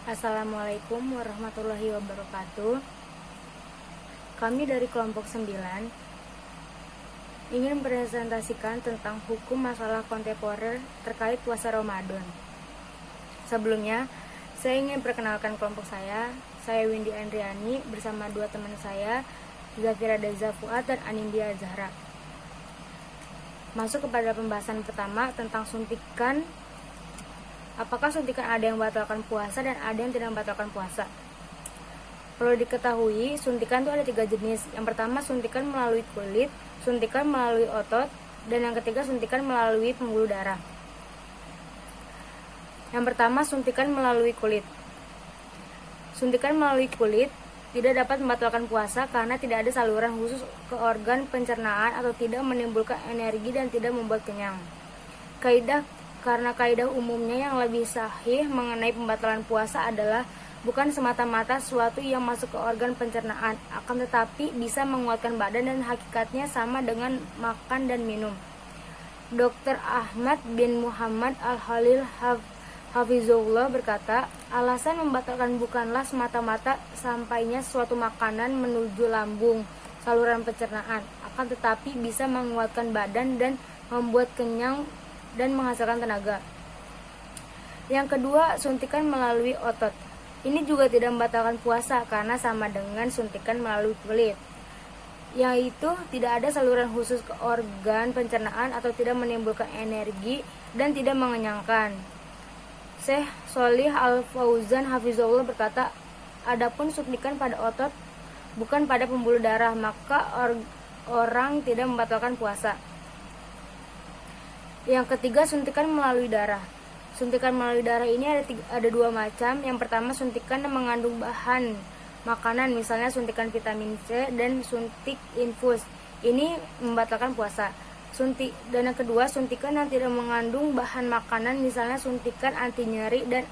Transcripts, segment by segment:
Assalamualaikum warahmatullahi wabarakatuh. Kami dari kelompok 9 ingin mempresentasikan tentang hukum masalah kontemporer terkait puasa Ramadan. Sebelumnya, saya ingin perkenalkan kelompok saya. Saya Windy Andriani bersama dua teman saya, Zafira Deza Fuad dan Anindya Zahra. Masuk kepada pembahasan pertama tentang suntikan. Apakah suntikan ada yang membatalkan puasa dan ada yang tidak membatalkan puasa? Perlu diketahui, suntikan itu ada 3 jenis. Yang pertama, suntikan melalui kulit, suntikan melalui otot, dan yang ketiga, suntikan melalui pembuluh darah. Yang pertama, suntikan melalui kulit. Suntikan melalui kulit tidak dapat membatalkan puasa karena tidak ada saluran khusus ke organ pencernaan atau tidak menimbulkan energi dan tidak membuat kenyang. Karena kaidah umumnya yang lebih sahih mengenai pembatalan puasa adalah bukan semata-mata suatu yang masuk ke organ pencernaan, akan tetapi bisa menguatkan badan dan hakikatnya sama dengan makan dan minum. Dr. Ahmad bin Muhammad Al-Khalil Hafizullah berkata, alasan membatalkan bukanlah semata-mata sampainya suatu makanan menuju lambung, saluran pencernaan, akan tetapi bisa menguatkan badan dan membuat kenyang dan menghasilkan tenaga. Yang kedua, suntikan melalui otot. Ini juga tidak membatalkan puasa karena sama dengan suntikan melalui kulit, yaitu tidak ada saluran khusus ke organ pencernaan atau tidak menimbulkan energi dan tidak mengenyangkan. Syekh Sholih Al-Fauzan Hafizullah berkata, adapun suntikan pada otot bukan pada pembuluh darah, maka orang tidak membatalkan puasa. Yang ketiga, suntikan melalui darah. Suntikan melalui darah ini ada 2 macam. Yang pertama, suntikan yang mengandung bahan makanan, misalnya suntikan vitamin C dan suntik infus. Ini membatalkan puasa. Dan yang kedua, suntikan yang tidak mengandung bahan makanan, misalnya suntikan anti nyeri dan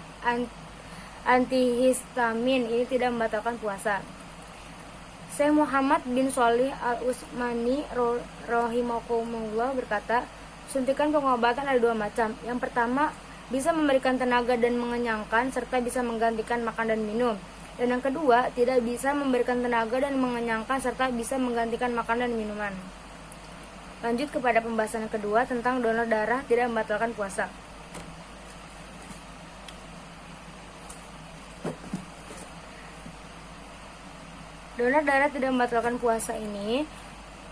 antihistamin. Ini tidak membatalkan puasa. Syekh Muhammad bin Shalih Al-Utsmani rahimahullah berkata, suntikan pengobatan ada 2 macam. Yang pertama, bisa memberikan tenaga dan mengenyangkan serta bisa menggantikan makan dan minum. Dan yang kedua, tidak bisa memberikan tenaga dan mengenyangkan serta bisa menggantikan makan dan minuman. Lanjut kepada pembahasan yang kedua tentang donor darah tidak membatalkan puasa. Donor darah tidak membatalkan puasa ini,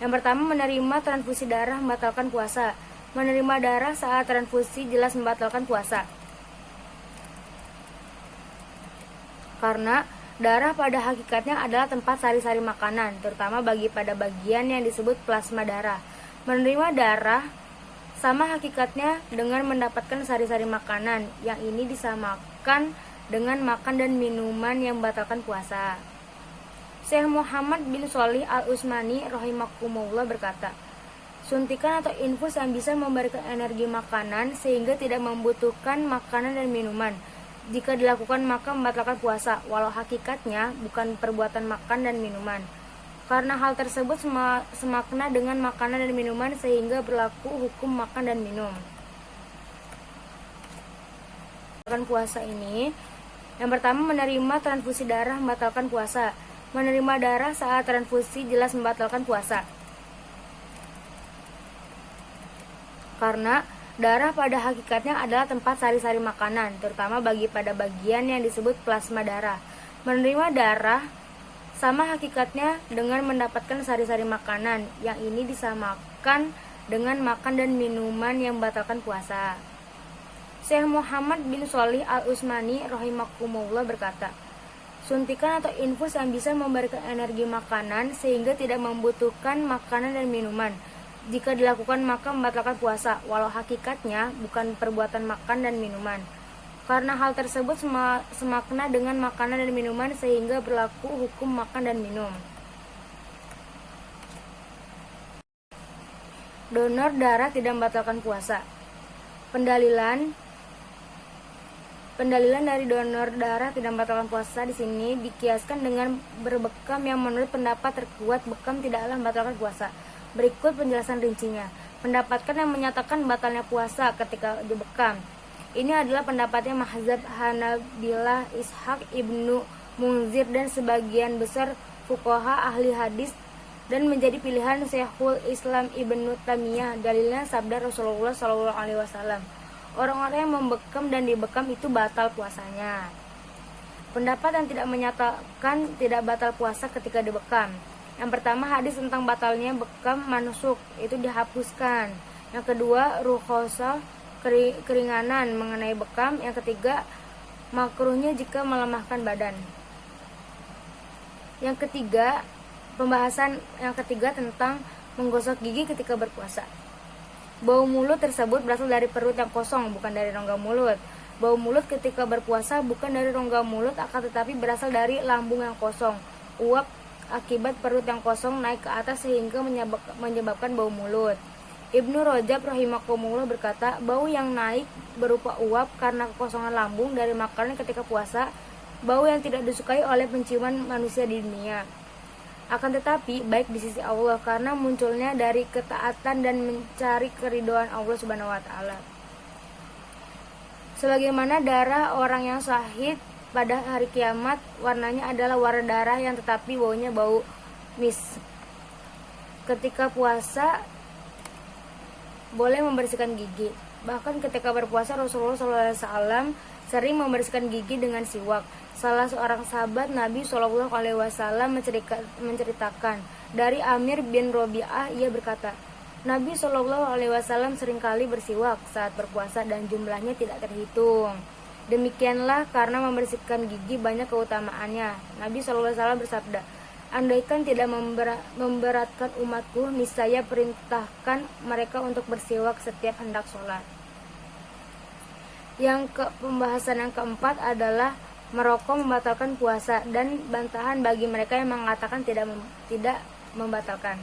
yang pertama, menerima transfusi darah membatalkan puasa. Menerima darah saat transfusi jelas membatalkan puasa. Karena darah pada hakikatnya adalah tempat sari-sari makanan, terutama pada bagian yang disebut plasma darah. Menerima darah sama hakikatnya dengan mendapatkan sari-sari makanan, yang ini disamakan dengan makan dan minuman yang membatalkan puasa. Syekh Muhammad bin Shalih Al-Utsmani rahimahullah berkata, suntikan atau infus yang bisa memberikan energi makanan sehingga tidak membutuhkan makanan dan minuman. Jika dilakukan maka membatalkan puasa, walau hakikatnya bukan perbuatan makan dan minuman. Karena hal tersebut semakna dengan makanan dan minuman sehingga berlaku hukum makan dan minum. Membatalkan puasa ini, yang pertama, menerima transfusi darah membatalkan puasa. Menerima darah saat transfusi jelas membatalkan puasa. Karena darah pada hakikatnya adalah tempat sari-sari makanan, terutama pada bagian yang disebut plasma darah. Menerima darah sama hakikatnya dengan mendapatkan sari-sari makanan, yang ini disamakan dengan makan dan minuman yang membatalkan puasa. Syekh Muhammad bin Shalih Al-Utsmani rahimahullah berkata, suntikan atau infus yang bisa memberikan energi makanan sehingga tidak membutuhkan makanan dan minuman. Jika dilakukan maka membatalkan puasa, walau hakikatnya bukan perbuatan makan dan minuman. Karena hal tersebut semakna dengan makanan dan minuman sehingga berlaku hukum makan dan minum. Donor darah tidak membatalkan puasa. Pendalilan dari donor darah tidak membatalkan puasa di sini dikiaskan dengan berbekam yang menurut pendapat terkuat bekam tidaklah membatalkan puasa. Berikut penjelasan rincinya. Mendapatkan yang menyatakan batalnya puasa ketika dibekam. Ini adalah pendapatnya mazhab Hanabilah, Ishaq ibnu Munzir dan sebagian besar fuqaha ahli hadis, dan menjadi pilihan Syekhul Islam Ibnu Taimiyah. Dalilnya sabda Rasulullah SAW, orang-orang yang membekam dan dibekam itu batal puasanya. Pendapat yang tidak menyatakan tidak batal puasa ketika dibekam. Yang pertama, hadis tentang batalnya bekam manusuk, itu dihapuskan. Yang kedua, rukhsah, keringanan mengenai bekam. Yang ketiga, makruhnya jika melemahkan badan. Yang ketiga, pembahasan yang ketiga tentang menggosok gigi ketika berpuasa. Bau mulut tersebut berasal dari perut yang kosong, bukan dari rongga mulut. Bau mulut ketika berpuasa bukan dari rongga mulut, akan tetapi berasal dari lambung yang kosong. Uap akibat perut yang kosong naik ke atas sehingga menyebabkan bau mulut. Ibnu Rajab rahimahullah berkata, bau yang naik berupa uap karena kekosongan lambung dari makanan ketika puasa, bau yang tidak disukai oleh penciuman manusia di dunia. Akan tetapi baik di sisi Allah karena munculnya dari ketaatan dan mencari keridhaan Allah Subhanahu wa taala. Sebagaimana darah orang yang syahid pada hari kiamat, warnanya adalah warna darah yang tetapi baunya bau misk. Ketika puasa boleh membersihkan gigi. Bahkan ketika berpuasa Rasulullah SAW sering membersihkan gigi dengan siwak. Salah seorang sahabat Nabi SAW menceritakan dari Amir bin Robi'ah, ia berkata, Nabi SAW seringkali bersiwak saat berpuasa dan jumlahnya tidak terhitung. Demikianlah karena membersihkan gigi banyak keutamaannya. Nabi SAW bersabda, andaikan tidak memberatkan umatku, niscaya perintahkan mereka untuk bersiwak setiap hendak sholat. Pembahasan yang keempat adalah merokok membatalkan puasa dan bantahan bagi mereka yang mengatakan tidak membatalkan.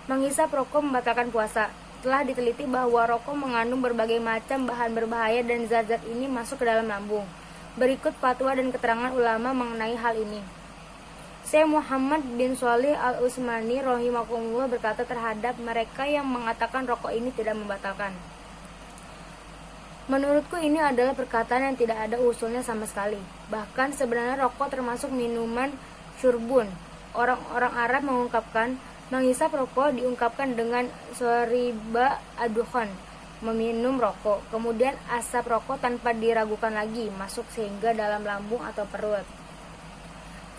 Menghisap rokok membatalkan puasa. Telah diteliti bahwa rokok mengandung berbagai macam bahan berbahaya dan zat-zat ini masuk ke dalam lambung. Berikut fatwa dan keterangan ulama mengenai hal ini. Syekh Muhammad bin Shalih Al-Utsmani rahimahullah berkata terhadap mereka yang mengatakan rokok ini tidak membatalkan. Menurutku ini adalah perkataan yang tidak ada usulnya sama sekali. Bahkan sebenarnya rokok termasuk minuman syurbun. Orang-orang Arab mengungkapkan menghisap rokok diungkapkan dengan syariba adukhan, meminum rokok. Kemudian asap rokok tanpa diragukan lagi masuk sehingga dalam lambung atau perut.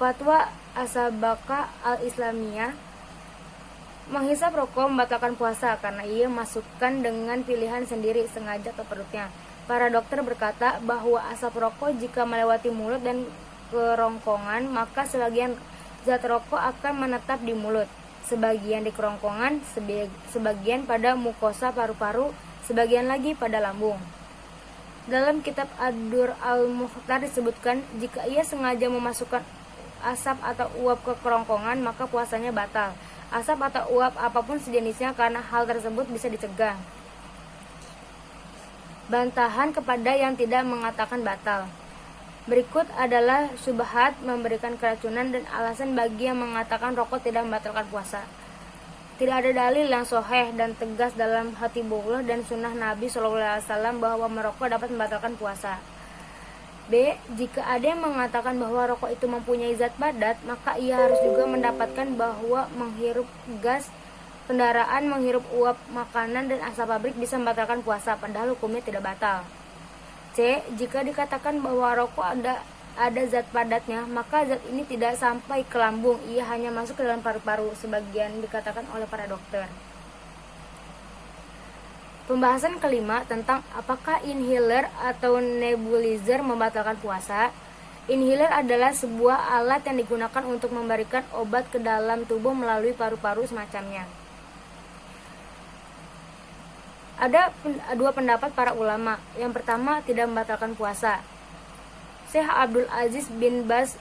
Fatwa Asabaka Al-Islamiyah, menghisap rokok membatalkan puasa karena ia masukkan dengan pilihan sendiri sengaja ke perutnya. Para dokter berkata bahwa asap rokok jika melewati mulut dan kerongkongan, maka sebagian zat rokok akan menetap di mulut, sebagian di kerongkongan, sebagian pada mukosa paru-paru, sebagian lagi pada lambung. Dalam kitab Ad-Dur Al-Mukhtar disebutkan, jika ia sengaja memasukkan asap atau uap ke kerongkongan, maka puasanya batal. Asap atau uap apapun sejenisnya, karena hal tersebut bisa dicegah. Bantahan kepada yang tidak mengatakan batal. Berikut adalah syubhat memberikan keracunan dan alasan bagi yang mengatakan rokok tidak membatalkan puasa. Tidak ada dalil yang sahih dan tegas dalam Hatibullah dan sunnah Nabi SAW bahwa merokok dapat membatalkan puasa. B. Jika ada yang mengatakan bahwa rokok itu mempunyai zat padat, maka ia harus juga mendapatkan bahwa menghirup gas kendaraan, menghirup uap makanan dan asap pabrik bisa membatalkan puasa, padahal hukumnya tidak batal. C. Jika dikatakan bahwa rokok ada zat padatnya, maka zat ini tidak sampai ke lambung, ia hanya masuk ke dalam paru-paru, sebagian dikatakan oleh para dokter. Pembahasan kelima tentang apakah inhaler atau nebulizer membatalkan puasa. Inhaler adalah sebuah alat yang digunakan untuk memberikan obat ke dalam tubuh melalui paru-paru semacamnya. Ada dua pendapat para ulama. Yang pertama, tidak membatalkan puasa. Syekh Abdul Aziz bin Baz,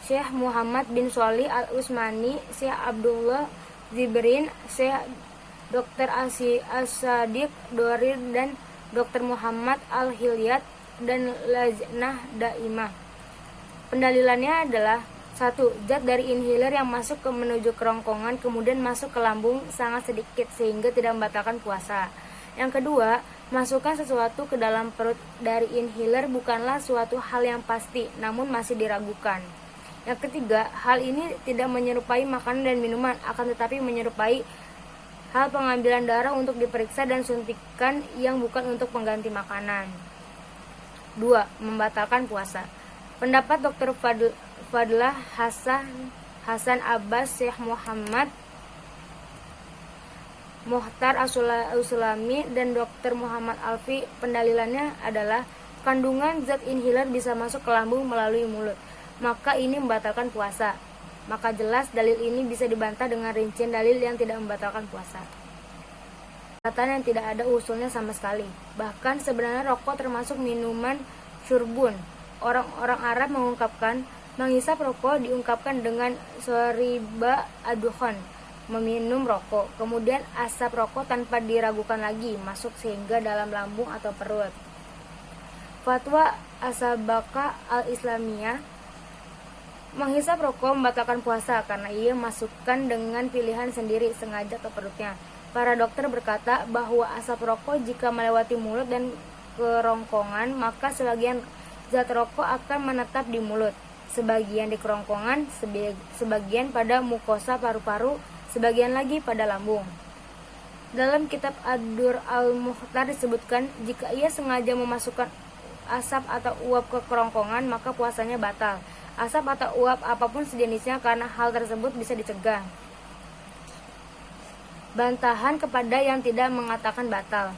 Syekh Muhammad bin Shalih Al-Utsmani, Syekh Abdullah Zibrin, Syekh Dr. As-Sadiq Dorir dan Dr. Muhammad Al-Hilyat dan Lajnah Daimah. Pendalilannya adalah 1. Zat dari inhaler yang masuk ke menuju kerongkongan kemudian masuk ke lambung sangat sedikit sehingga tidak membatalkan puasa. Yang kedua, masukkan sesuatu ke dalam perut dari inhaler bukanlah suatu hal yang pasti, namun masih diragukan. Yang ketiga, hal ini tidak menyerupai makanan dan minuman, akan tetapi menyerupai hal pengambilan darah untuk diperiksa dan suntikan yang bukan untuk pengganti makanan. 2. Membatalkan puasa. Pendapat Dr. Fadlah Hasan Abbas, Syekh Muhammad Muhtar As-Sulami, dan Dr. Muhammad Alfi, pendalilannya adalah kandungan zat inhaler bisa masuk ke lambung melalui mulut, maka ini membatalkan puasa. Maka jelas dalil ini bisa dibantah dengan rincian dalil yang tidak membatalkan puasa. Perkataan yang tidak ada usulnya sama sekali. Bahkan sebenarnya rokok termasuk minuman syurbun. Orang-orang Arab mengungkapkan menghisap rokok diungkapkan dengan soriba adukhon, meminum rokok. Kemudian asap rokok tanpa diragukan lagi masuk sehingga dalam lambung atau perut. Fatwa Asabaka al-Islamiyah, menghisap rokok membatalkan puasa karena ia masukkan dengan pilihan sendiri sengaja ke perutnya. Para dokter berkata bahwa asap rokok jika melewati mulut dan kerongkongan, maka sebagian zat rokok akan menetap di mulut, sebagian di kerongkongan, sebagian pada mukosa paru-paru, sebagian lagi pada lambung. Dalam kitab Ad-Dur al-Mukhtar disebutkan, jika ia sengaja memasukkan asap atau uap ke kerongkongan, maka puasanya batal. Asap atau uap apapun sejenisnya, karena hal tersebut bisa dicegah. Bantahan kepada yang tidak mengatakan batal.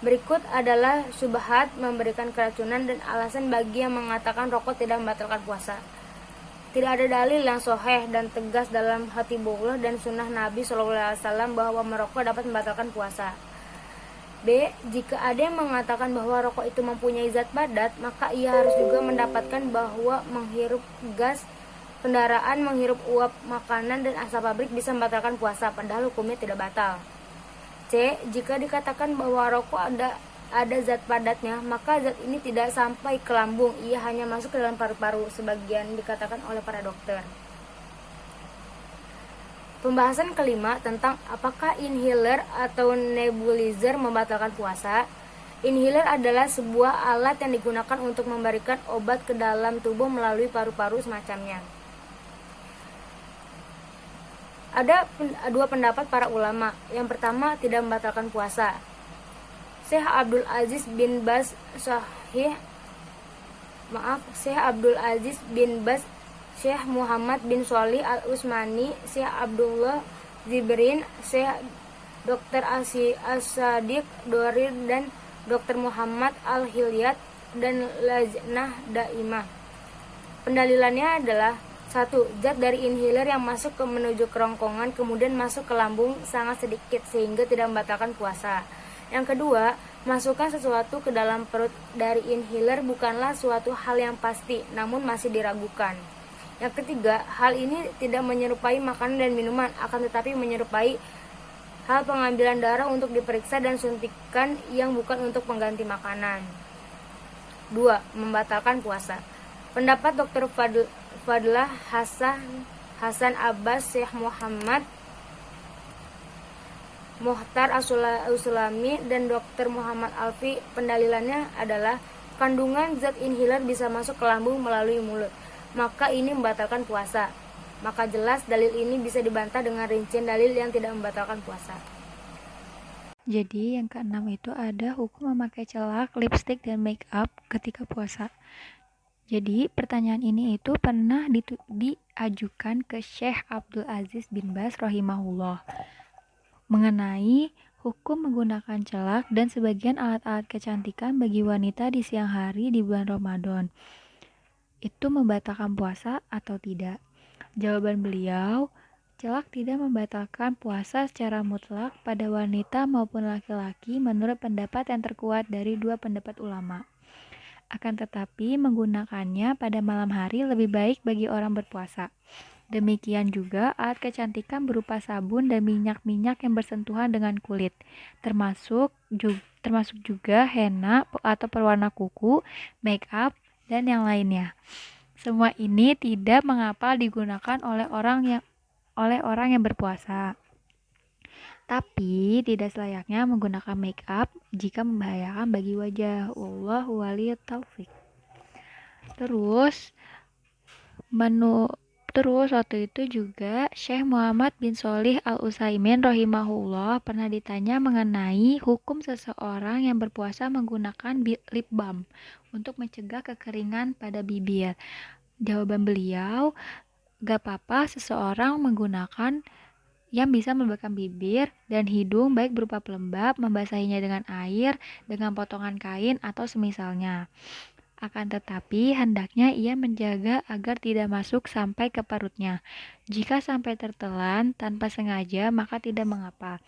Berikut adalah syubhat memberikan keracunan dan alasan bagi yang mengatakan rokok tidak membatalkan puasa. Tidak ada dalil yang sahih dan tegas dalam Hatibullah dan sunnah Nabi SAW bahwa merokok dapat membatalkan puasa. B. Jika ada yang mengatakan bahwa rokok itu mempunyai zat padat, maka ia harus juga mendapatkan bahwa menghirup gas kendaraan, menghirup uap makanan, dan asap pabrik bisa membatalkan puasa, padahal hukumnya tidak batal. C. Jika dikatakan bahwa rokok ada zat padatnya, maka zat ini tidak sampai ke lambung, ia hanya masuk ke dalam paru-paru, sebagian dikatakan oleh para dokter. Pembahasan kelima tentang apakah inhaler atau nebulizer membatalkan puasa. Inhaler adalah sebuah alat yang digunakan untuk memberikan obat ke dalam tubuh melalui paru-paru semacamnya. Ada dua pendapat para ulama. Yang pertama, tidak membatalkan puasa. Syekh Abdul Aziz bin Baz Syekh Muhammad bin Sholih Al-Utsmani, Syekh Abdullah Zibrin, Syekh Dr. As-Sadiq Dorir, dan Dr. Muhammad Al-Hilyat, dan Lajnah Daimah. Pendalilannya adalah 1. Zat dari inhaler yang masuk ke menuju kerongkongan kemudian masuk ke lambung sangat sedikit sehingga tidak membatalkan puasa. Yang kedua, masukkan sesuatu ke dalam perut dari inhaler bukanlah suatu hal yang pasti, namun masih diragukan. Yang ketiga, hal ini tidak menyerupai makanan dan minuman, akan tetapi menyerupai hal pengambilan darah untuk diperiksa dan suntikan yang bukan untuk pengganti makanan. 2. Membatalkan puasa. Pendapat Dr. Fadlah Hasan Abbas, Syekh Muhammad Muhtar As-Sulami, dan Dr. Muhammad Alfi, pendalilannya adalah kandungan zat inhaler bisa masuk ke lambung melalui mulut, maka ini membatalkan puasa. Maka jelas dalil ini bisa dibantah dengan rincian dalil yang tidak membatalkan puasa. Jadi yang keenam itu ada hukum memakai celak, lipstik, dan make up ketika puasa. Jadi pertanyaan ini itu pernah diajukan ke Syekh Abdul Aziz bin Baz rahimahullah mengenai hukum menggunakan celak dan sebagian alat-alat kecantikan bagi wanita di siang hari di bulan Ramadan. Itu membatalkan puasa atau tidak? Jawaban beliau, celak tidak membatalkan puasa secara mutlak pada wanita maupun laki-laki menurut pendapat yang terkuat dari dua pendapat ulama. Akan tetapi menggunakannya pada malam hari lebih baik bagi orang berpuasa. Demikian juga alat kecantikan berupa sabun dan minyak-minyak yang bersentuhan dengan kulit, termasuk juga henna atau perwarna kuku, make up, dan yang lainnya. Semua ini tidak mengapa digunakan oleh orang yang berpuasa. Tapi tidak selayaknya menggunakan make up jika membahayakan bagi wajah. Wallahu waliyut taufik. Terus waktu itu juga Syekh Muhammad bin Sholih Al-Utsaimin rahimahullah pernah ditanya mengenai hukum seseorang yang berpuasa menggunakan lip balm untuk mencegah kekeringan pada bibir. Jawaban beliau, gak apa-apa seseorang menggunakan yang bisa membekam bibir dan hidung baik berupa pelembab, membasahinya dengan air, dengan potongan kain atau semisalnya. Akan tetapi, hendaknya ia menjaga agar tidak masuk sampai ke perutnya. Jika sampai tertelan tanpa sengaja, maka tidak mengapa.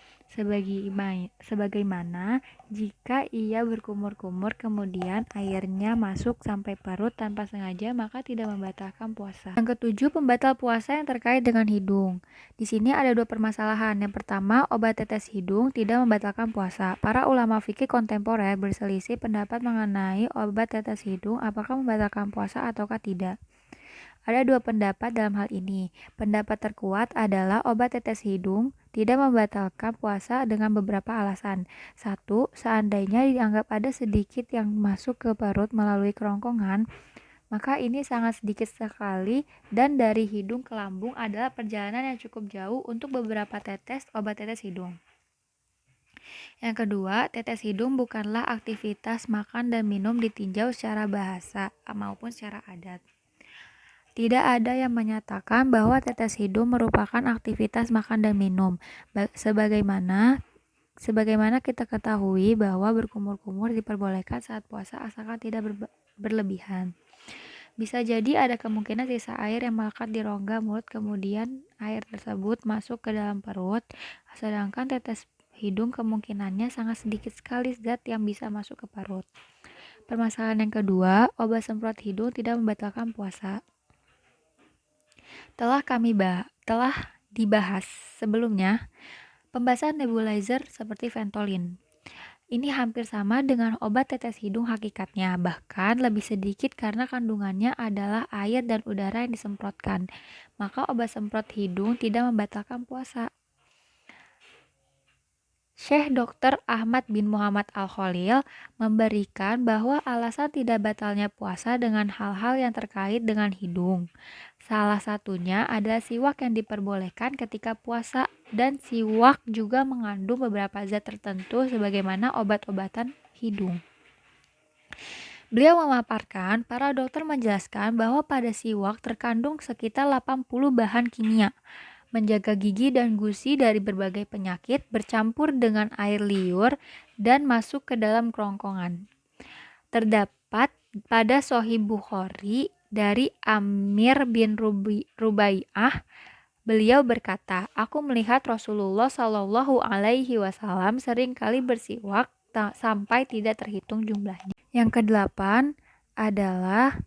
Sebagaimana jika ia berkumur-kumur kemudian airnya masuk sampai perut tanpa sengaja, maka tidak membatalkan puasa. Yang ketujuh, pembatal puasa yang terkait dengan hidung. Di sini ada dua permasalahan. Yang pertama, obat tetes hidung tidak membatalkan puasa. Para ulama fikih kontemporer berselisih pendapat mengenai obat tetes hidung apakah membatalkan puasa ataukah tidak. Ada dua pendapat dalam hal ini. Pendapat terkuat adalah obat tetes hidung tidak membatalkan puasa dengan beberapa alasan. Satu, seandainya dianggap ada sedikit yang masuk ke perut melalui kerongkongan, maka ini sangat sedikit sekali dan dari hidung ke lambung adalah perjalanan yang cukup jauh untuk beberapa tetes obat tetes hidung. Yang kedua, tetes hidung bukanlah aktivitas makan dan minum ditinjau secara bahasa maupun secara adat. Tidak ada yang menyatakan bahwa tetes hidung merupakan aktivitas makan dan minum. Sebagaimana kita ketahui bahwa berkumur-kumur diperbolehkan saat puasa asalkan tidak berlebihan. Bisa jadi ada kemungkinan sisa air yang melekat di rongga mulut kemudian air tersebut masuk ke dalam perut, sedangkan tetes hidung kemungkinannya sangat sedikit sekali zat yang bisa masuk ke perut. Permasalahan yang kedua, obat semprot hidung tidak membatalkan puasa. Telah dibahas sebelumnya, pembahasan nebulizer seperti Ventolin. Ini hampir sama dengan obat tetes hidung hakikatnya, bahkan lebih sedikit karena kandungannya adalah air dan udara yang disemprotkan. Maka obat semprot hidung tidak membatalkan puasa. Syekh Dr. Ahmad bin Muhammad Al-Khalil memberikan bahwa alasan tidak batalnya puasa dengan hal-hal yang terkait dengan hidung. Salah satunya adalah siwak yang diperbolehkan ketika puasa dan siwak juga mengandung beberapa zat tertentu sebagaimana obat-obatan hidung. Beliau memaparkan, para dokter menjelaskan bahwa pada siwak terkandung sekitar 80 bahan kimia menjaga gigi dan gusi dari berbagai penyakit bercampur dengan air liur dan masuk ke dalam kerongkongan. Terdapat pada Sahih Bukhari dari Amir bin Rubaiyah, beliau berkata, aku melihat Rasulullah Shallallahu Alaihi Wasallam sering kali bersiwak sampai tidak terhitung jumlahnya. Yang kedelapan adalah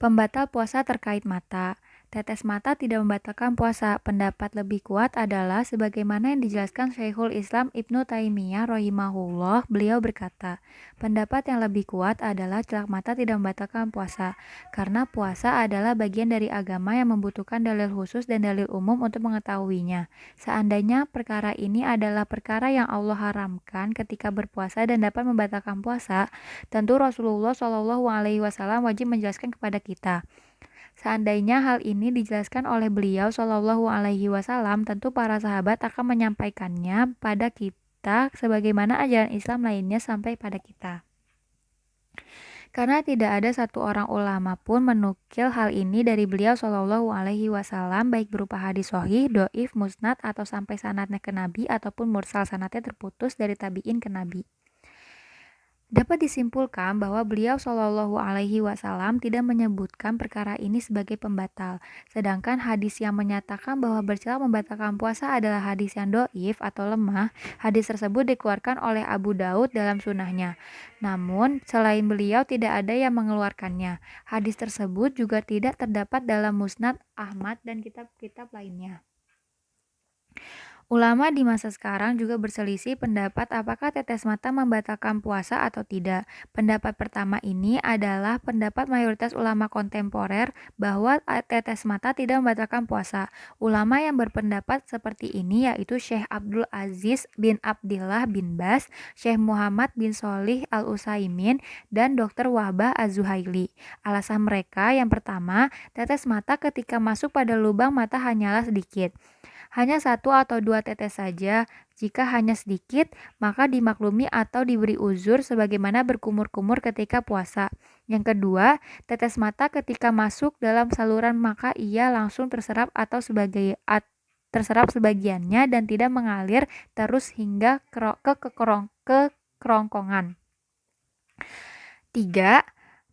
pembatal puasa terkait mata. Tetes mata tidak membatalkan puasa. Pendapat lebih kuat adalah sebagaimana yang dijelaskan Syekhul Islam Ibnu Taimiyah rahimahullah. Beliau berkata, pendapat yang lebih kuat adalah celak mata tidak membatalkan puasa, karena puasa adalah bagian dari agama yang membutuhkan dalil khusus dan dalil umum untuk mengetahuinya. Seandainya perkara ini adalah perkara yang Allah haramkan ketika berpuasa dan dapat membatalkan puasa, tentu Rasulullah Shallallahu Alaihi Wasallam wajib menjelaskan kepada kita. Seandainya hal ini dijelaskan oleh beliau Shallallahu Alaihi Wasallam, tentu para sahabat akan menyampaikannya pada kita sebagaimana ajaran Islam lainnya sampai pada kita. Karena tidak ada satu orang ulama pun menukil hal ini dari beliau Shallallahu Alaihi Wasallam, baik berupa hadis sahih, doif, musnad, atau sampai sanadnya ke Nabi ataupun mursal sanadnya terputus dari tabiin ke Nabi. Dapat disimpulkan bahwa beliau Shallallahu Alaihi Wasallam tidak menyebutkan perkara ini sebagai pembatal, sedangkan hadis yang menyatakan bahwa bercelak membatalkan puasa adalah hadis yang doif atau lemah. Hadis tersebut dikeluarkan oleh Abu Daud dalam sunahnya. Namun, selain beliau tidak ada yang mengeluarkannya. Hadis tersebut juga tidak terdapat dalam Musnad Ahmad dan kitab-kitab lainnya. Ulama di masa sekarang juga berselisih pendapat apakah tetes mata membatalkan puasa atau tidak. Pendapat pertama ini adalah pendapat mayoritas ulama kontemporer bahwa tetes mata tidak membatalkan puasa. Ulama yang berpendapat seperti ini yaitu Syekh Abdul Aziz bin Abdillah bin Bas, Syekh Muhammad bin Sholih Al-Utsaimin, dan Dr. Wahbah Az-Zuhaili. Alasan mereka yang pertama, tetes mata ketika masuk pada lubang mata hanyalah sedikit. Hanya satu atau dua tetes saja. Jika hanya sedikit, maka dimaklumi atau diberi uzur sebagaimana berkumur-kumur ketika puasa. Yang kedua, tetes mata ketika masuk dalam saluran maka ia langsung terserap atau terserap sebagiannya dan tidak mengalir terus hingga ke kerongkongan. 3.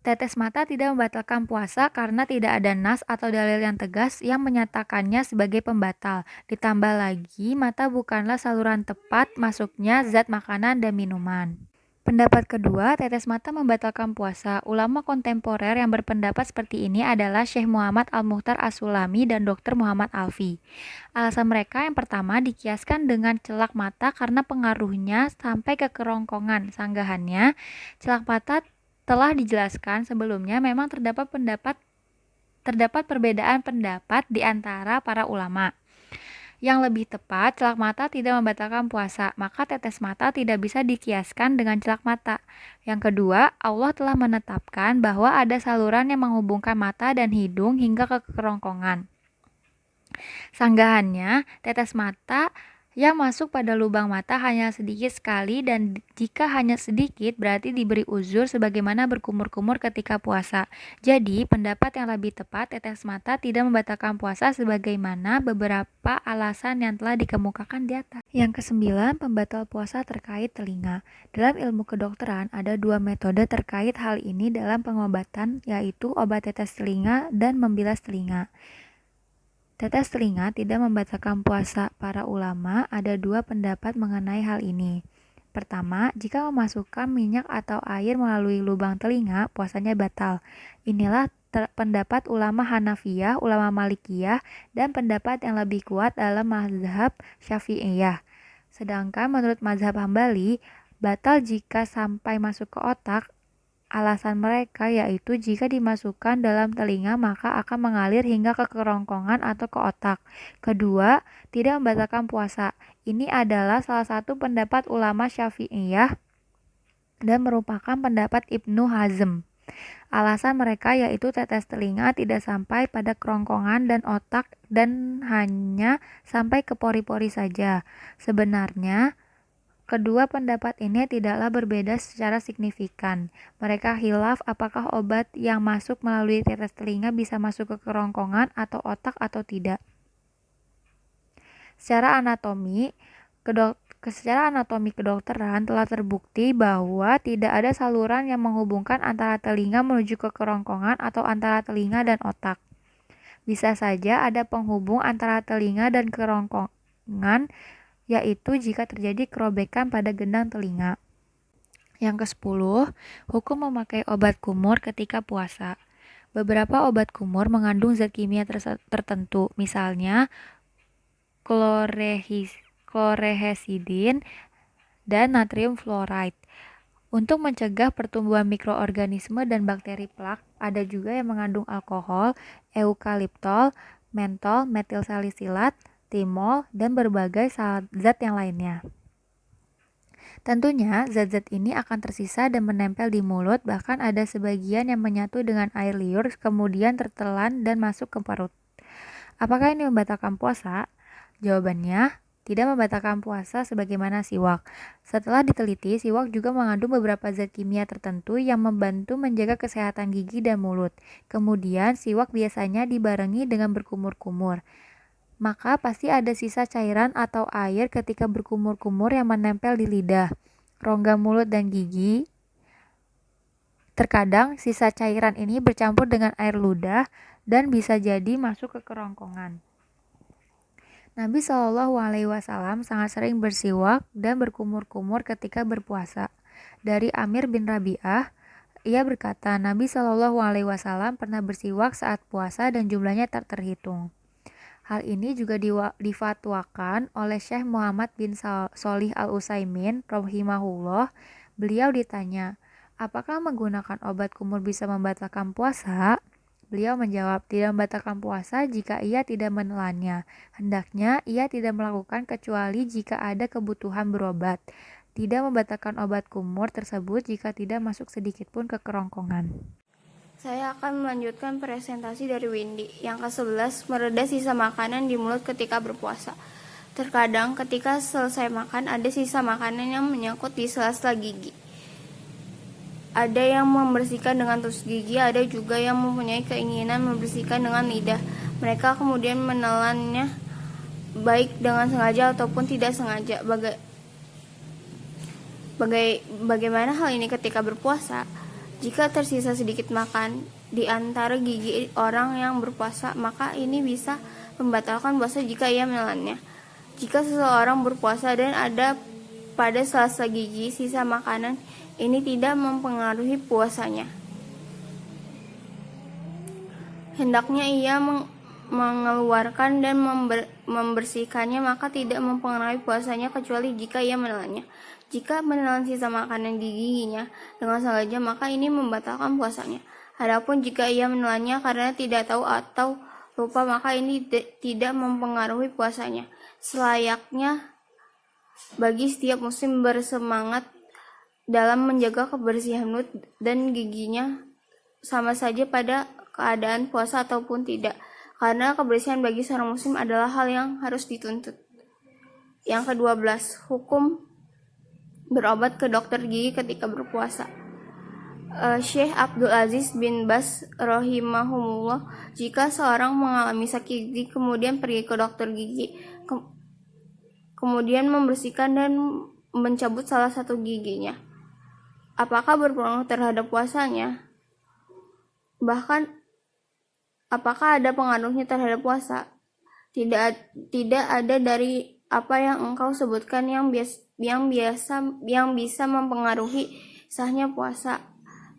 Tetes mata tidak membatalkan puasa karena tidak ada nas atau dalil yang tegas yang menyatakannya sebagai pembatal. Ditambah lagi, mata bukanlah saluran tepat masuknya zat makanan dan minuman. Pendapat kedua, tetes mata membatalkan puasa. Ulama kontemporer yang berpendapat seperti ini adalah Syekh Muhammad Al-Mukhtar As-Sulami dan Dr. Muhammad Alfi. Alasan mereka yang pertama dikiaskan dengan celak mata karena pengaruhnya sampai ke kerongkongan. Sanggahannya, celak mata telah dijelaskan sebelumnya memang terdapat perbedaan pendapat di antara para ulama. Yang lebih tepat, celak mata tidak membatalkan puasa, maka tetes mata tidak bisa dikiaskan dengan celak mata. Yang kedua, Allah telah menetapkan bahwa ada saluran yang menghubungkan mata dan hidung hingga ke kerongkongan. Sanggahannya, tetes mata yang masuk pada lubang mata hanya sedikit sekali dan jika hanya sedikit berarti diberi uzur sebagaimana berkumur-kumur ketika puasa. Jadi, pendapat yang lebih tepat tetes mata tidak membatalkan puasa sebagaimana beberapa alasan yang telah dikemukakan di atas. Yang kesembilan, pembatal puasa terkait telinga. Dalam ilmu kedokteran ada dua metode terkait hal ini dalam pengobatan, yaitu obat tetes telinga dan membilas telinga. Tetes telinga tidak membatalkan puasa. Para ulama ada dua pendapat mengenai hal ini. Pertama, jika memasukkan minyak atau air melalui lubang telinga, puasanya batal. Inilah pendapat ulama Hanafiyah, ulama Malikiyah, dan pendapat yang lebih kuat dalam mazhab Syafi'iyah. Sedangkan menurut mazhab Hambali, batal jika sampai masuk ke otak. Alasan mereka yaitu jika dimasukkan dalam telinga maka akan mengalir hingga ke kerongkongan atau ke otak. Kedua, tidak membatalkan puasa. Ini adalah salah satu pendapat ulama Syafi'iyah dan merupakan pendapat Ibnu Hazm. Alasan mereka yaitu tetes telinga tidak sampai pada kerongkongan dan otak dan hanya sampai ke pori-pori saja. Sebenarnya, kedua pendapat ini tidaklah berbeda secara signifikan. Mereka khilaf apakah obat yang masuk melalui tetes telinga bisa masuk ke kerongkongan atau otak atau tidak. Secara anatomi kedokteran telah terbukti bahwa tidak ada saluran yang menghubungkan antara telinga menuju ke kerongkongan atau antara telinga dan otak. Bisa saja ada penghubung antara telinga dan kerongkongan, yaitu jika terjadi kerobekan pada gendang telinga. Yang ke-10, hukum memakai obat kumur ketika puasa. Beberapa obat kumur mengandung zat kimia tertentu, misalnya chlorhexidin dan natrium fluoride. Untuk mencegah pertumbuhan mikroorganisme dan bakteri plak, ada juga yang mengandung alkohol, eukaliptol, mentol, metilsalisilat, timol, dan berbagai zat yang lainnya. Tentunya, zat-zat ini akan tersisa dan menempel di mulut, bahkan ada sebagian yang menyatu dengan air liur, kemudian tertelan dan masuk ke perut. Apakah ini membatalkan puasa? Jawabannya, tidak membatalkan puasa sebagaimana siwak. Setelah diteliti, siwak juga mengandung beberapa zat kimia tertentu yang membantu menjaga kesehatan gigi dan mulut. Kemudian, siwak biasanya dibarengi dengan berkumur-kumur. Maka pasti ada sisa cairan atau air ketika berkumur-kumur yang menempel di lidah, rongga mulut dan gigi. Terkadang sisa cairan ini bercampur dengan air ludah dan bisa jadi masuk ke kerongkongan. Nabi Shallallahu Alaihi Wasallam sangat sering bersiwak dan berkumur-kumur ketika berpuasa. Dari Amir bin Rabi'ah, ia berkata, Nabi Shallallahu Alaihi Wasallam pernah bersiwak saat puasa dan jumlahnya tak terhitung. Hal ini juga difatwakan oleh Syekh Muhammad bin Sholih Al-Utsaimin rahimahullah. Beliau ditanya, apakah menggunakan obat kumur bisa membatalkan puasa? Beliau menjawab, tidak membatalkan puasa jika ia tidak menelannya. Hendaknya ia tidak melakukan kecuali jika ada kebutuhan berobat. Tidak membatalkan obat kumur tersebut jika tidak masuk sedikit pun ke kerongkongan. Saya akan melanjutkan presentasi dari Windy. Yang ke-11, mereda sisa makanan di mulut ketika berpuasa. Terkadang ketika selesai makan, ada sisa makanan yang menyangkut di sela-sela gigi. Ada yang membersihkan dengan tusuk gigi, ada juga yang mempunyai keinginan membersihkan dengan lidah. Mereka kemudian menelannya baik dengan sengaja ataupun tidak sengaja. Bagaimana hal ini ketika berpuasa? Jika tersisa sedikit makan di antara gigi orang yang berpuasa, maka ini bisa membatalkan puasa jika ia menelannya. Jika seseorang berpuasa dan ada pada sela-sela gigi sisa makanan, ini tidak mempengaruhi puasanya. Hendaknya ia mengeluarkan dan membersihkannya, maka tidak mempengaruhi puasanya kecuali jika ia menelannya. Jika menelan sisa makanan di giginya dengan sengaja, maka ini membatalkan puasanya. Adapun jika ia menelannya karena tidak tahu atau lupa, maka ini tidak mempengaruhi puasanya. Selayaknya bagi setiap muslim bersemangat dalam menjaga kebersihan mulut dan giginya, sama saja pada keadaan puasa ataupun tidak, karena kebersihan bagi seorang muslim adalah hal yang harus dituntut. Yang ke-12, hukum berobat ke dokter gigi ketika berpuasa. Syekh Abdul Aziz bin Baz rahimahumullah, jika seorang mengalami sakit gigi kemudian pergi ke dokter gigi, kemudian membersihkan dan mencabut salah satu giginya, apakah berpengaruh terhadap puasanya? Bahkan apakah ada pengaruhnya terhadap puasa? Tidak ada dari apa yang engkau sebutkan yang bisa mempengaruhi sahnya puasa.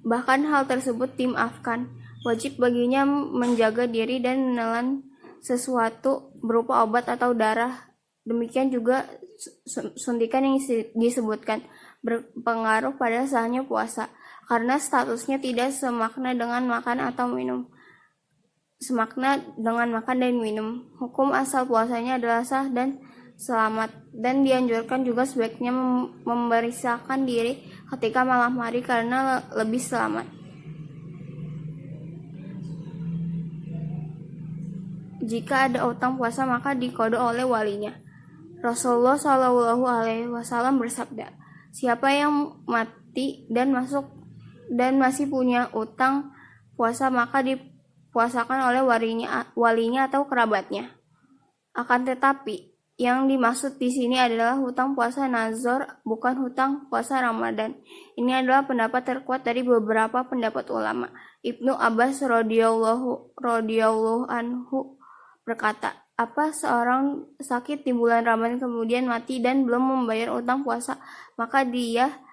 Bahkan hal tersebut dimaafkan. Wajib baginya menjaga diri dan menelan sesuatu berupa obat atau darah. Demikian juga suntikan yang disebutkan berpengaruh pada sahnya puasa, karena statusnya tidak semakna dengan makan atau minum. Semakna dengan makan dan minum. Hukum asal puasanya adalah sah dan selamat, dan dianjurkan juga sebaiknya memeriksakan diri ketika malam hari karena lebih selamat. Jika ada utang puasa maka diqada oleh walinya. Rasulullah Shallallahu Alaihi Wasallam bersabda, siapa yang mati dan masih punya utang puasa maka dipuasakan oleh walinya atau kerabatnya. Akan tetapi yang dimaksud di sini adalah hutang puasa nazar, bukan hutang puasa Ramadan. Ini adalah pendapat terkuat dari beberapa pendapat ulama. Ibnu Abbas radhiyallahu anhu berkata, apa seorang sakit di bulan Ramadan kemudian mati dan belum membayar utang puasa, maka dia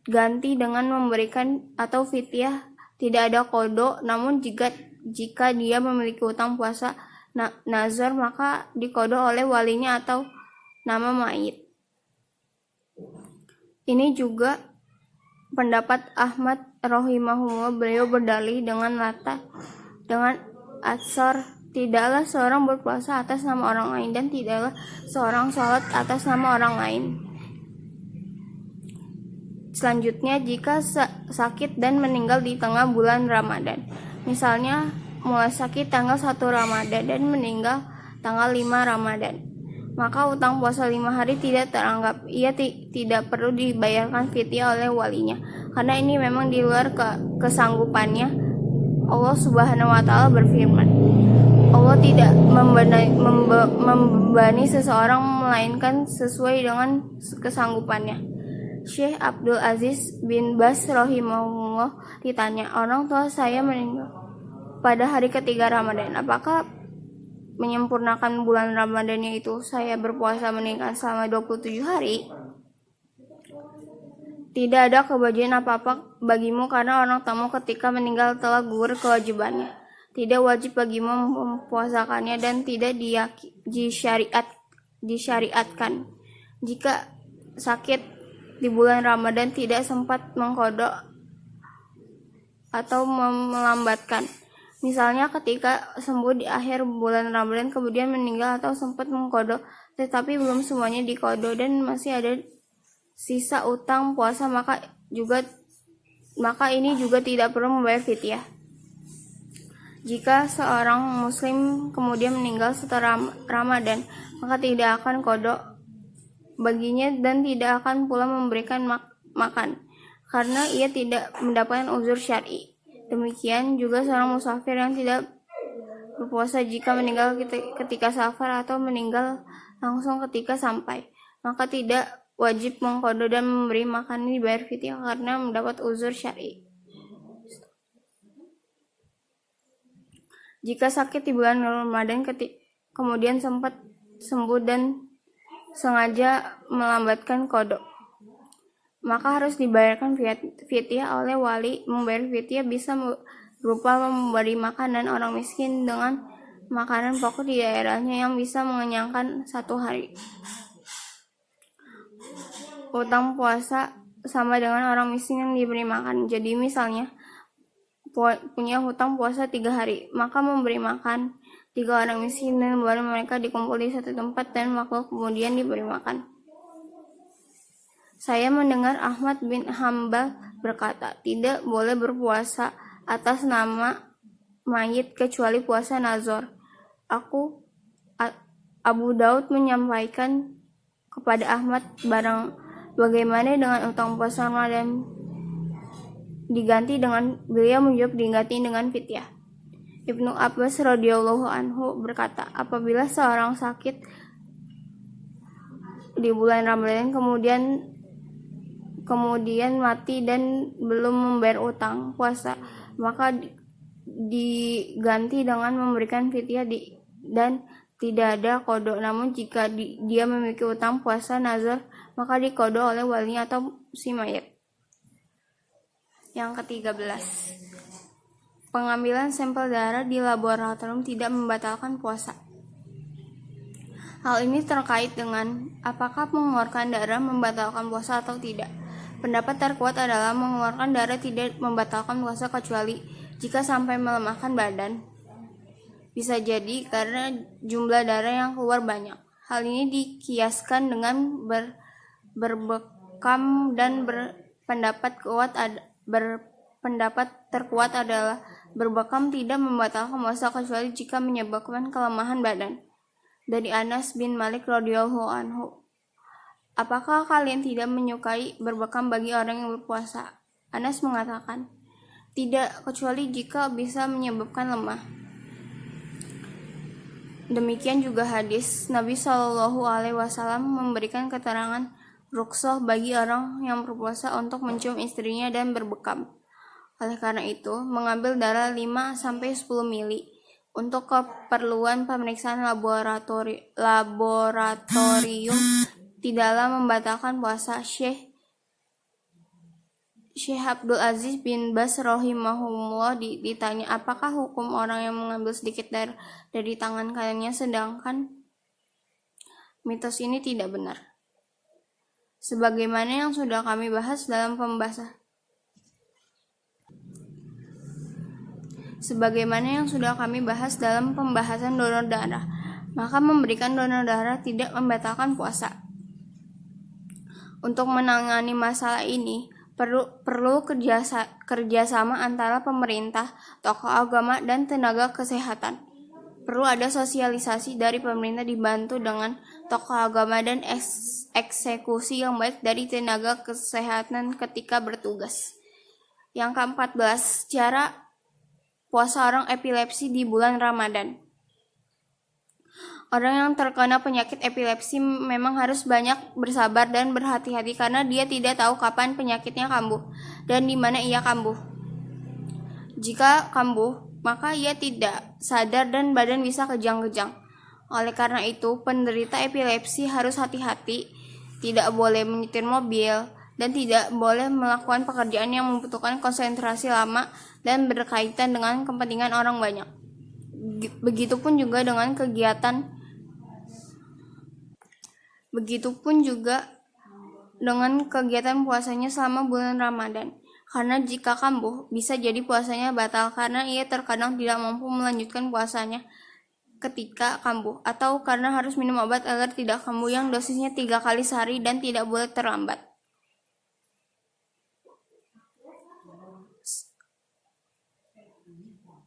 ganti dengan memberikan atau fidyah, tidak ada qada. Namun jika dia memiliki utang puasa nazar, maka diqada oleh walinya atau nama mayit. Ini juga pendapat Ahmad rahimahullah. Beliau berdalih dengan atsar, tidaklah seorang berpuasa atas nama orang lain dan tidaklah seorang sholat atas nama orang lain. Selanjutnya, jika sakit dan meninggal di tengah bulan Ramadan, misalnya mulai sakit tanggal 1 Ramadan dan meninggal tanggal 5 Ramadan, maka utang puasa 5 hari tidak teranggap. Ia tidak perlu dibayarkan fidyah oleh walinya, karena ini memang di luar kesanggupannya. Allah Subhanahu wa Ta'ala berfirman, Allah tidak membebani seseorang melainkan sesuai dengan kesanggupannya. Syekh Abdul Aziz bin Baz rahimahullah ditanya, orang tua saya meninggal pada hari ketiga Ramadan, apakah menyempurnakan bulan Ramadannya itu saya berpuasa meninggal selama 27 hari? Tidak ada kebajikan apa-apa bagimu karena orang tamu ketika meninggal telah gugur kewajibannya. tidak wajib bagimu mempuasakannya dan tidak disyariatkan. Jika sakit di bulan Ramadan tidak sempat mengkodok atau melambatkan, misalnya ketika sembuh di akhir bulan Ramadan kemudian meninggal atau sempat mengkodok tetapi belum semuanya dikodok dan masih ada sisa utang puasa, maka ini juga tidak perlu membayar fidyah. Jika seorang muslim kemudian meninggal setelah Ramadan, maka tidak akan kodok baginya dan tidak akan pula memberikan makan, karena ia tidak mendapatkan uzur syar'i. Demikian juga seorang musafir yang tidak berpuasa jika meninggal ketika safar atau meninggal langsung ketika sampai, maka tidak wajib mengkodok dan memberi makan, ini dibayar fidyah karena mendapat uzur syar'i. Jika sakit di bulan Ramadan kemudian sempat sembuh dan sengaja melambatkan kodok, maka harus dibayarkan fidyah oleh wali. Membayar fidyah bisa berupa memberi makanan orang miskin dengan makanan pokok di daerahnya yang bisa mengenyangkan 1 hari. Utang puasa sama dengan orang miskin yang diberi makan. Jadi misalnya punya hutang puasa 3 hari, maka memberi makan 3 orang miskin dan membawa mereka dikumpul di satu tempat dan waktu kemudian diberi makan. Saya mendengar Ahmad bin Hambal berkata, tidak boleh berpuasa atas nama mayit kecuali puasa nazar. Abu Daud menyampaikan kepada Ahmad, bagaimana dengan utang puasa Ramadan diganti dengan, beliau menjawab diganti dengan fidyah. Ibnu Abbas radhiyallahu anhu berkata, apabila seorang sakit di bulan Ramadan kemudian mati dan belum membayar utang puasa, maka diganti dengan memberikan fidyah dan tidak ada kodok. Namun jika dia memiliki utang puasa nazar, maka dikodok oleh walinya atau si mayat. Yang ke-13, pengambilan sampel darah di laboratorium tidak membatalkan puasa. Hal ini terkait dengan apakah mengeluarkan darah membatalkan puasa atau tidak. Pendapat terkuat adalah mengeluarkan darah tidak membatalkan puasa kecuali jika sampai melemahkan badan. Bisa jadi karena jumlah darah yang keluar banyak. Hal ini dikiaskan dengan berbekam dan berpendapat terkuat adalah berbekam tidak membatalkan puasa kecuali jika menyebabkan kelemahan badan. Dari Anas bin Malik radhiyallahu anhu, apakah kalian tidak menyukai berbekam bagi orang yang berpuasa? Anas mengatakan, tidak, kecuali jika bisa menyebabkan lemah. Demikian juga hadis Nabi Shallallahu Alaihi Wasallam memberikan keterangan rukhsah bagi orang yang berpuasa untuk mencium istrinya dan berbekam. Oleh karena itu, mengambil darah 5-10 mili untuk keperluan pemeriksaan laboratorium tidaklah membatalkan puasa. Syekh Abdul Aziz bin Bas rahimahullah ditanya, apakah hukum orang yang mengambil sedikit darah dari tangan kanannya, sedangkan mitos ini tidak benar. Sebagaimana yang sudah kami bahas dalam pembahasan donor darah, maka memberikan donor darah tidak membatalkan puasa. Untuk menangani masalah ini perlu kerjasama antara pemerintah, tokoh agama, dan tenaga kesehatan. Perlu ada sosialisasi dari pemerintah dibantu dengan tokoh agama dan eksekusi yang baik dari tenaga kesehatan ketika bertugas. Yang ke-14, cara puasa orang epilepsi di bulan Ramadan. Orang yang terkena penyakit epilepsi memang harus banyak bersabar dan berhati-hati karena dia tidak tahu kapan penyakitnya kambuh dan di mana ia kambuh. Jika kambuh, maka ia tidak sadar dan badan bisa kejang-kejang. Oleh karena itu, penderita epilepsi harus hati-hati, tidak boleh menyetir mobil, dan tidak boleh melakukan pekerjaan yang membutuhkan konsentrasi lama dan berkaitan dengan kepentingan orang banyak. Begitupun juga dengan kegiatan puasanya selama bulan Ramadan. Karena jika kambuh, bisa jadi puasanya batal karena ia terkadang tidak mampu melanjutkan puasanya ketika kambuh, atau karena harus minum obat agar tidak kambuh yang dosisnya 3 kali sehari dan tidak boleh terlambat.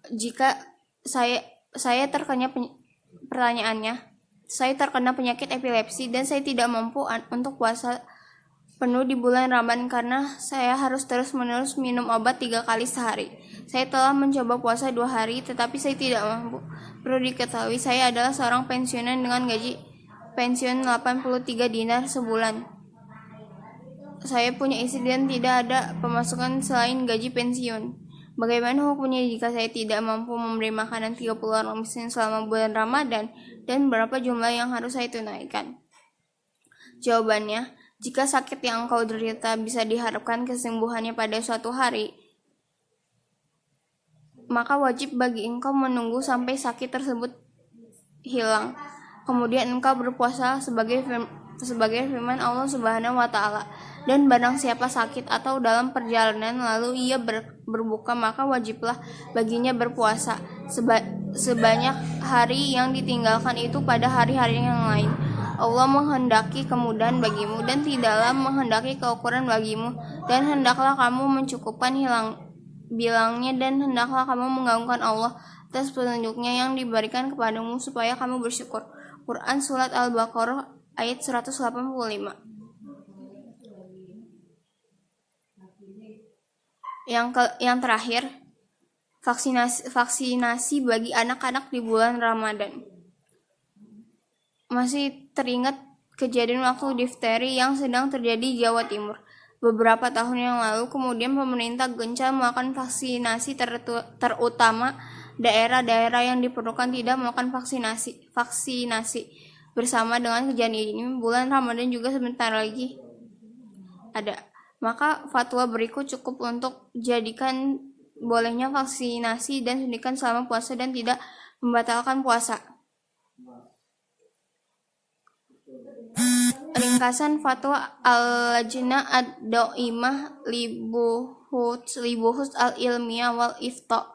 Jika saya terkena penyakit epilepsi dan saya tidak mampu untuk puasa penuh di bulan Ramadan karena saya harus terus-menerus minum obat 3 kali sehari. Saya telah mencoba puasa 2 hari tetapi saya tidak mampu. Perlu diketahui saya adalah seorang pensiunan dengan gaji pensiun 83 dinar sebulan. Saya punya istri dan tidak ada pemasukan selain gaji pensiun. Bagaimana hukumnya jika saya tidak mampu memberi makanan 30 orang miskin selama bulan Ramadan, dan berapa jumlah yang harus saya tunaikan? Jawabannya, jika sakit yang engkau derita bisa diharapkan kesembuhannya pada suatu hari, maka wajib bagi engkau menunggu sampai sakit tersebut hilang. Kemudian engkau berpuasa sebagai firman Allah Subhanahu wa taala. Dan barang siapa sakit atau dalam perjalanan lalu ia berbuka, maka wajiblah baginya berpuasa sebanyak hari yang ditinggalkan itu pada hari-hari yang lain. Allah menghendaki kemudahan bagimu dan tidaklah menghendaki keukuran bagimu, dan hendaklah kamu mencukupkan bilangnya, dan hendaklah kamu menggantungkan Allah atas petunjuknya yang diberikan kepadamu supaya kamu bersyukur. Quran Surat Al-Baqarah ayat 185. Yang terakhir, vaksinasi bagi anak-anak di bulan Ramadan. Masih teringat kejadian waktu difteri yang sedang terjadi di Jawa Timur beberapa tahun yang lalu. Kemudian pemerintah gencar melakukan vaksinasi, terutama daerah-daerah yang diperlukan tidak melakukan vaksinasi. Bersama dengan kejadian ini, bulan Ramadan juga sebentar lagi ada. Maka fatwa berikut cukup untuk jadikan bolehnya vaksinasi dan suntikan selama puasa dan tidak membatalkan puasa. Ringkasan fatwa Al-Lajnah Ad-Daimah Libuhus Al-Ilmiyah wal Ifta.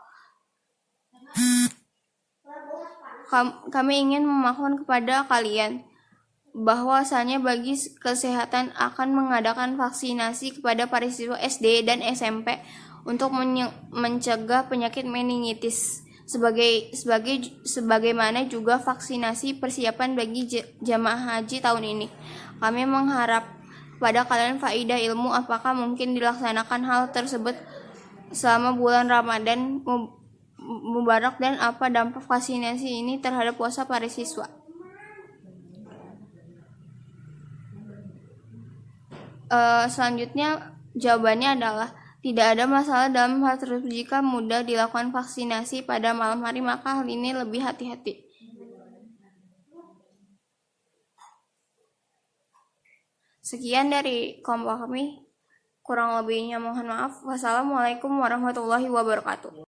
Kami ingin memaklumkan kepada kalian bahwasanya bagi kesehatan akan mengadakan vaksinasi kepada para siswa SD dan SMP untuk mencegah penyakit meningitis, sebagaimana juga vaksinasi persiapan bagi jamaah haji tahun ini. Kami mengharap pada kalian faedah ilmu apakah mungkin dilaksanakan hal tersebut selama bulan Ramadan Mubarak, dan apa dampak vaksinasi ini terhadap puasa para siswa. Selanjutnya jawabannya adalah tidak ada masalah dalam hal tersebut jika mudah dilakukan vaksinasi pada malam hari, maka hal ini lebih hati-hati. Sekian dari kelompok kami, kurang lebihnya mohon maaf. Wassalamualaikum warahmatullahi wabarakatuh.